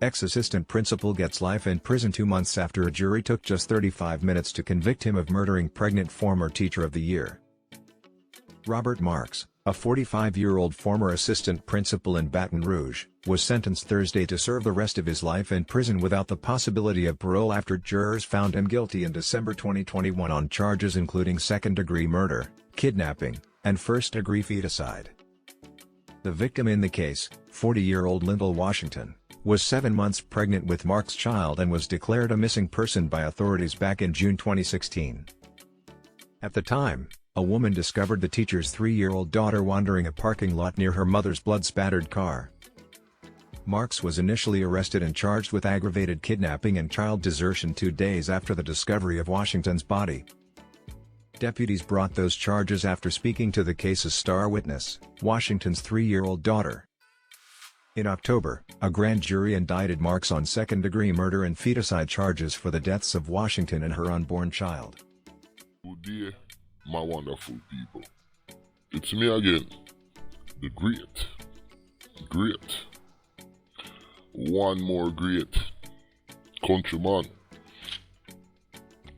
Ex-assistant principal gets life in prison 2 months after a jury took just 35 minutes to convict him of murdering pregnant former Teacher of the Year. Robert Marks, a 45-year-old former assistant principal in Baton Rouge, was sentenced Thursday to serve the rest of his life in prison without the possibility of parole after jurors found him guilty in December 2021 on charges including second-degree murder, kidnapping, and first-degree feticide. The victim in the case, 40-year-old Lyndall Washington, was 7 months pregnant with Mark's child and was declared a missing person by authorities back in June 2016. At the time, a woman discovered the teacher's 3-year-old daughter wandering a parking lot near her mother's blood-spattered car. Marks was initially arrested and charged with aggravated kidnapping and child desertion 2 days after the discovery of Washington's body. Deputies brought those charges after speaking to the case's star witness, Washington's 3-year-old daughter. In October, a grand jury indicted Marks on second-degree murder and feticide charges for the deaths of Washington and her unborn child. Good day, my wonderful people. It's me again, the great, one more great countryman.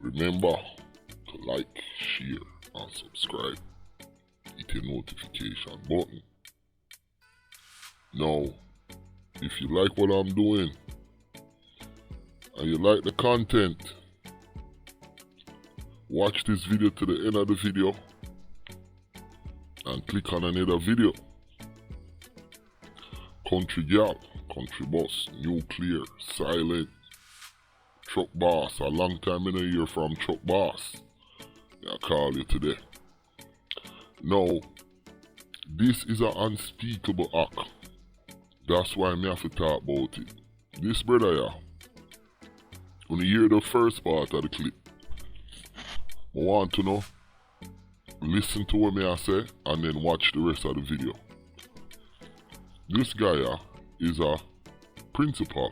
Remember to like, share, and subscribe. Hit the notification button. Now, if you like what I'm doing and you like the content, watch this video to the end of the video and click on another video. Country gal, country boss, nuclear, silent, truck boss. A long time in a year from truck boss. I call you today. Now, this is an unspeakable act. That's why I have to talk about it. This brother here, when you hear the first part of the clip, I want to know, listen to what I say, and then watch the rest of the video. This guy here is a principal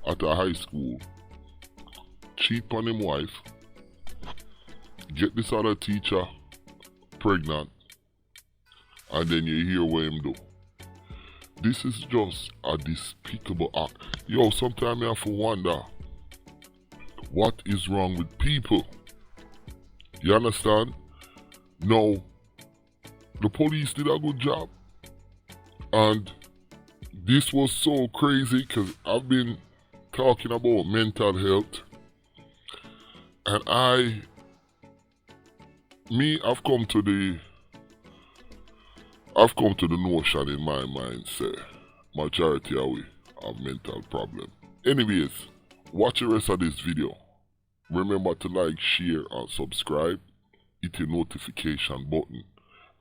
at a high school, cheat on him wife, get this other teacher pregnant, and then you hear what him do. This is just a despicable act. Yo, sometimes I have to wonder, what is wrong with people? You understand? No, the police did a good job. And this was so crazy because I've been talking about mental health. And I've come to the notion in my mind, say, majority of we have mental problem. Anyways, watch the rest of this video. Remember to like, share, and subscribe. Hit the notification button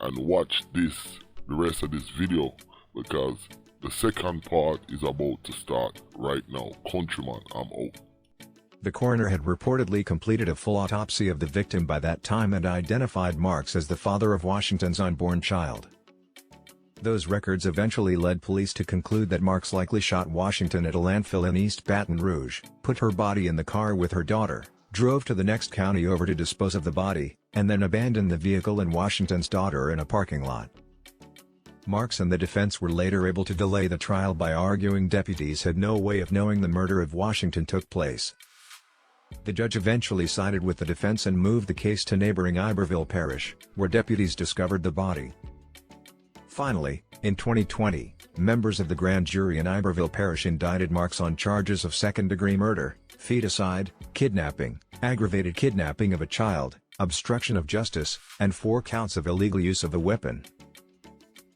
and watch the rest of this video, because the second part is about to start right now. Countryman, I'm out. The coroner had reportedly completed a full autopsy of the victim by that time and identified Marks as the father of Washington's unborn child. Those records eventually led police to conclude that Marks likely shot Washington at a landfill in East Baton Rouge, put her body in the car with her daughter, drove to the next county over to dispose of the body, and then abandoned the vehicle and Washington's daughter in a parking lot. Marks and the defense were later able to delay the trial by arguing deputies had no way of knowing the murder of Washington took place. The judge eventually sided with the defense and moved the case to neighboring Iberville Parish, where deputies discovered the body. Finally, in 2020, members of the grand jury in Iberville Parish indicted Marks on charges of second-degree murder, feticide, kidnapping, aggravated kidnapping of a child, obstruction of justice, and 4 counts of illegal use of a weapon.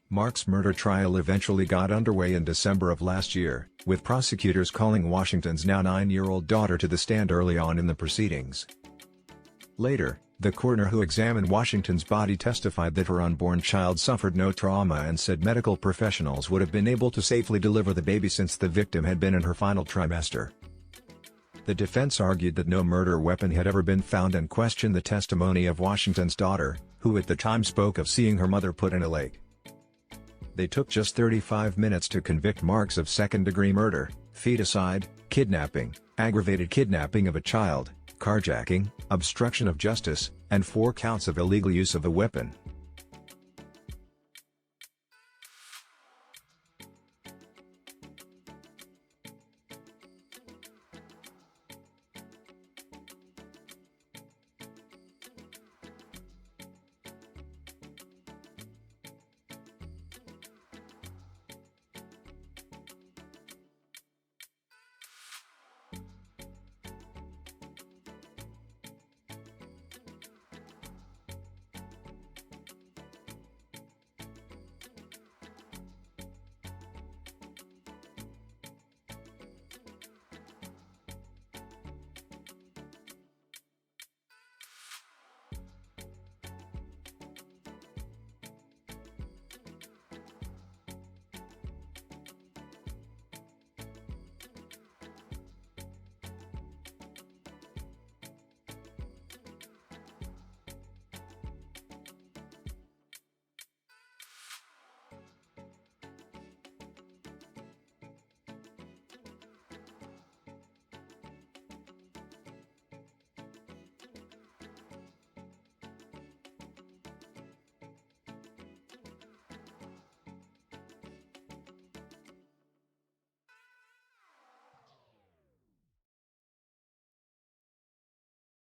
Marks' murder trial eventually got underway in December of last year, with prosecutors calling Washington's now 9-year-old daughter to the stand early on in the proceedings. Later, the coroner who examined Washington's body testified that her unborn child suffered no trauma and said medical professionals would have been able to safely deliver the baby since the victim had been in her final trimester. The defense argued that no murder weapon had ever been found and questioned the testimony of Washington's daughter, who at the time spoke of seeing her mother put in a lake. They took just 35 minutes to convict Marks of second-degree murder, feticide, kidnapping, aggravated kidnapping of a child, carjacking, obstruction of justice, and 4 counts of illegal use of a weapon.